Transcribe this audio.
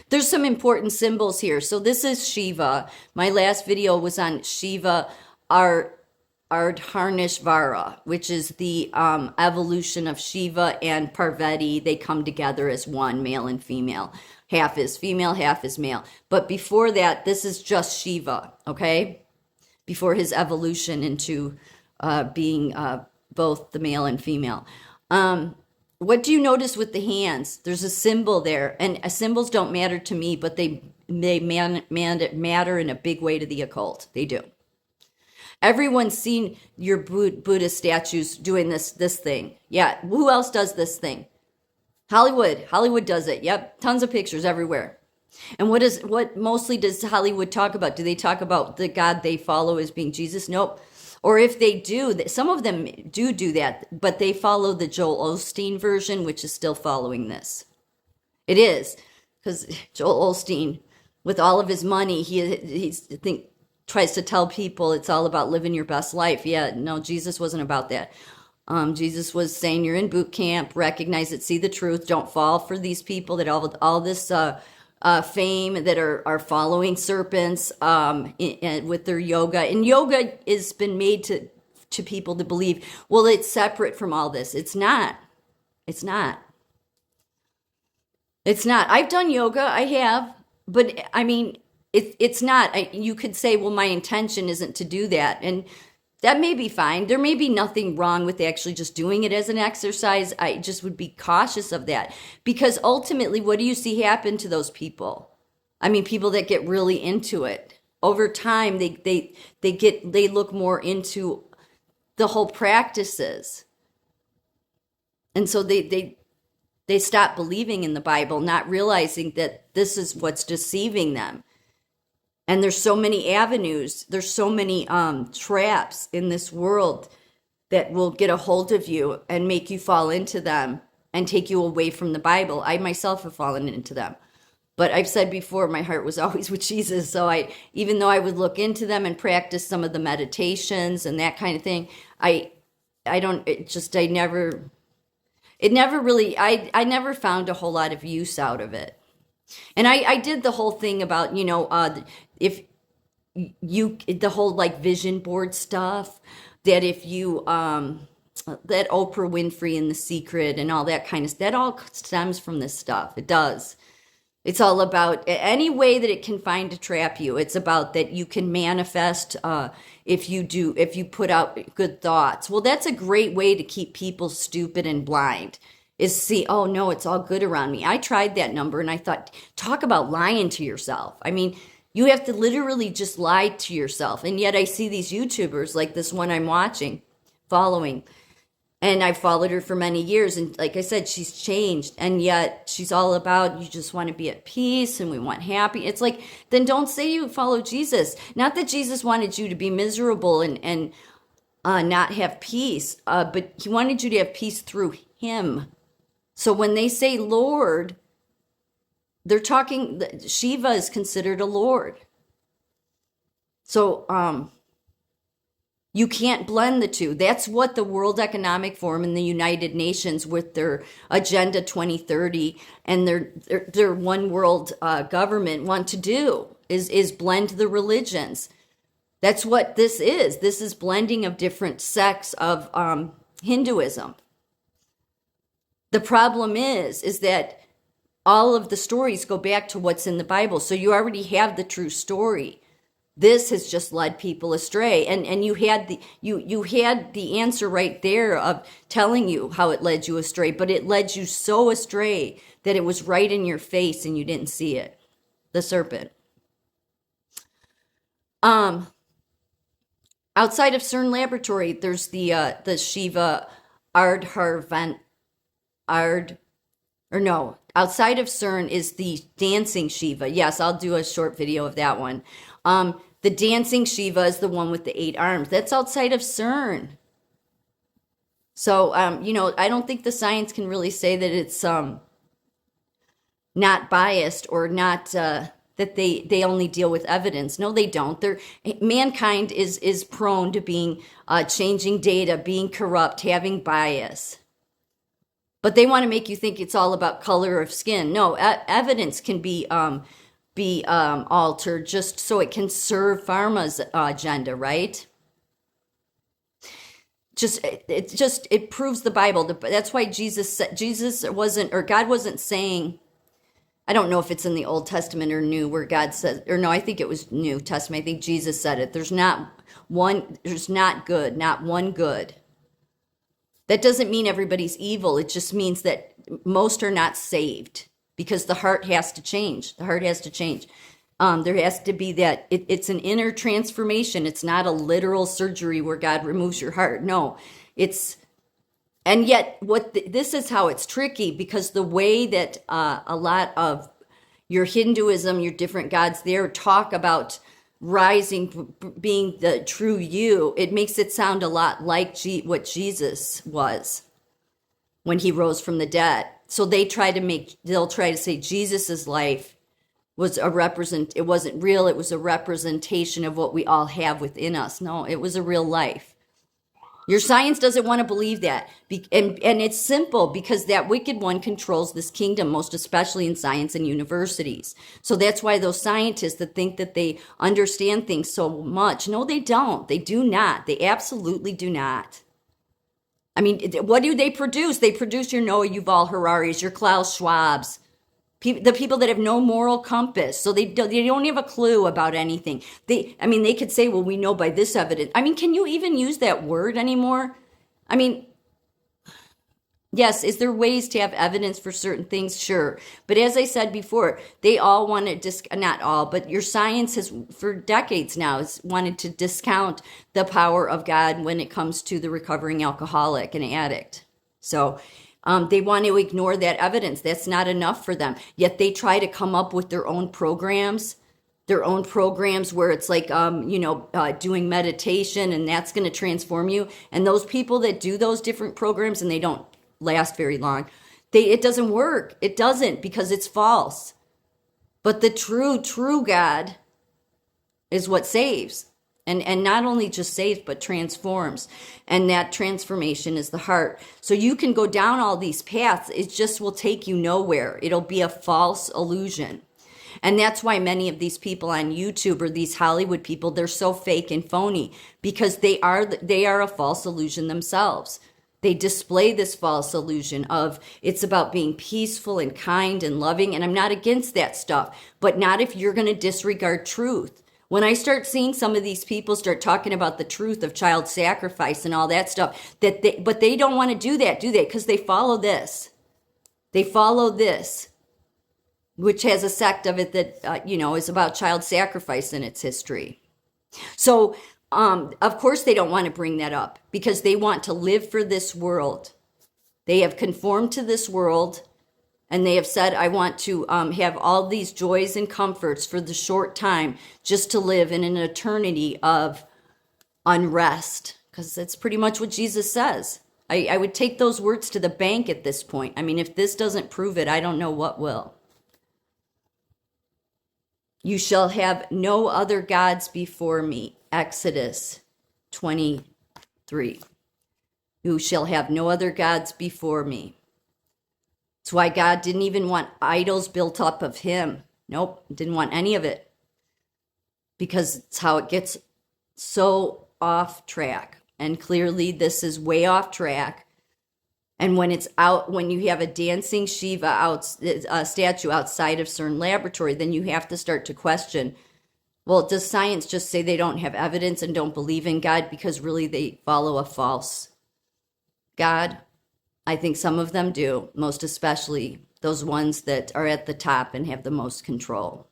There's some important symbols here. So this is Shiva. My last video was on Shiva Ardharnishvara, which is the evolution of Shiva and Parvati. They come together as one, male and female. Half is female, half is male. But before that, this is just Shiva, okay? Before his evolution into being both the male and female. What do you notice with the hands? There's a symbol there, and symbols don't matter to me, but they matter in a big way to the occult. They do. Everyone's seen your Buddha statues doing this thing. Yeah, who else does this thing? Hollywood does it. Yep, tons of pictures everywhere. And what mostly does Hollywood talk about? Do they talk about the God they follow as being Jesus? Nope. Or if they do, some of them do that, but they follow the Joel Osteen version, which is still following this. It is, because Joel Osteen, with all of his money, he tries to tell people it's all about living your best life. Yeah, no, Jesus wasn't about that. Jesus was saying you're in boot camp, recognize it, see the truth, don't fall for these people that all this fame that are following serpents with their yoga. And yoga has been made to people to believe, well, it's separate from all this. It's not. It's not. It's not. I've done yoga. I have. But, I mean, it's not. You could say, well, my intention isn't to do that. And that may be fine. There may be nothing wrong with actually just doing it as an exercise. I just would be cautious of that, because ultimately, what do you see happen to those people? I mean, people that get really into it over time, they look more into the whole practices, and so they stop believing in the Bible, not realizing that this is what's deceiving them. And there's so many avenues, there's so many traps in this world that will get a hold of you and make you fall into them and take you away from the Bible. I myself have fallen into them. But I've said before, my heart was always with Jesus. So even though I would look into them and practice some of the meditations and that kind of thing, I never found a whole lot of use out of it. And I did the whole thing about, if the whole like vision board stuff, that if you, that Oprah Winfrey and The Secret and all that kind of stuff, that all stems from this stuff. It does. It's all about any way that it can find to trap you. It's about that you can manifest if you put out good thoughts. Well, that's a great way to keep people stupid and blind. Is see, oh no, it's all good around me. I tried that number and I thought, talk about lying to yourself. I mean, you have to literally just lie to yourself. And yet I see these YouTubers like this one I'm following, and I've followed her for many years. And like I said, she's changed. And yet she's all about, you just want to be at peace and we want happy. It's like, then don't say you follow Jesus. Not that Jesus wanted you to be miserable and not have peace, but he wanted you to have peace through him. So when they say Lord, they're talking, Shiva is considered a Lord. So you can't blend the two. That's what the World Economic Forum and the United Nations with their Agenda 2030 and their one world government want to do is blend the religions. That's what this is. This is blending of different sects of Hinduism. The problem is that all of the stories go back to what's in the Bible. So you already have the true story. This has just led people astray. And you had the answer right there of telling you how it led you astray, but it led you so astray that it was right in your face and you didn't see it. The serpent. Outside of CERN laboratory, there's the Shiva outside of CERN is the dancing Shiva. Yes, I'll do a short video of that one. The dancing Shiva is the one with the 8 arms. That's outside of CERN. So, I don't think the science can really say that it's not biased or not that they only deal with evidence. No, they don't. Mankind is prone to being changing data, being corrupt, having bias. But they want to make you think it's all about color of skin. No, evidence can be altered just so it can serve pharma's agenda, right? It proves the Bible. That's why Jesus wasn't, or God wasn't saying. I don't know if it's in the Old Testament or New, where God says, or no, I think it was New Testament. I think Jesus said it. There's not good, not one good. That doesn't mean everybody's evil. It just means that most are not saved, because the heart has to change. The heart has to change. There has to be that, it's an inner transformation. It's not a literal surgery where God removes your heart. No, and yet this is how it's tricky, because the way that a lot of your Hinduism, your different gods there talk about rising, being the true you, it makes it sound a lot like what Jesus was when he rose from the dead. So they'll try to say Jesus's life was it wasn't real, it was a representation of what we all have within us. No, it was a real life. Your science doesn't want to believe that. And it's simple, because that wicked one controls this kingdom, most especially in science and universities. So that's why those scientists that think that they understand things so much, no, they don't. They do not. They absolutely do not. I mean, what do they produce? They produce your Noah Yuval Hararis, your Klaus Schwabs, the people that have no moral compass. So they don't have a clue about anything. They could say, well, we know by this evidence. I mean, can you even use that word anymore? I mean, yes, is there ways to have evidence for certain things? Sure. But as I said before, they all want to, not all, but your science has, for decades now, has wanted to discount the power of God when it comes to the recovering alcoholic and addict. So they want to ignore that evidence. That's not enough for them. Yet they try to come up with their own programs where it's like, doing meditation, and that's going to transform you. And those people that do those different programs, and they don't last very long, it doesn't work. It doesn't, because it's false. But the true God is what saves. And not only just saves, but transforms. And that transformation is the heart. So you can go down all these paths. It just will take you nowhere. It'll be a false illusion. And that's why many of these people on YouTube, or these Hollywood people, they're so fake and phony, because they are a false illusion themselves. They display this false illusion of it's about being peaceful and kind and loving. And I'm not against that stuff, but not if you're going to disregard truth. When I start seeing some of these people start talking about the truth of child sacrifice and all that stuff, but they don't want to do that, do they? Because they follow this. They follow this, which has a sect of it that, is about child sacrifice in its history. So, of course, they don't want to bring that up, because they want to live for this world. They have conformed to this world. And they have said, I want to have all these joys and comforts for the short time, just to live in an eternity of unrest. Because that's pretty much what Jesus says. I would take those words to the bank at this point. I mean, if this doesn't prove it, I don't know what will. You shall have no other gods before me. Exodus 23. You shall have no other gods before me. That's why God didn't even want idols built up of him. Nope, didn't want any of it. Because it's how it gets so off track. And clearly this is way off track. And when you have a dancing Shiva statue outside of CERN laboratory, then you have to start to question, well, does science just say they don't have evidence and don't believe in God because really they follow a false God? I think some of them do, most especially those ones that are at the top and have the most control.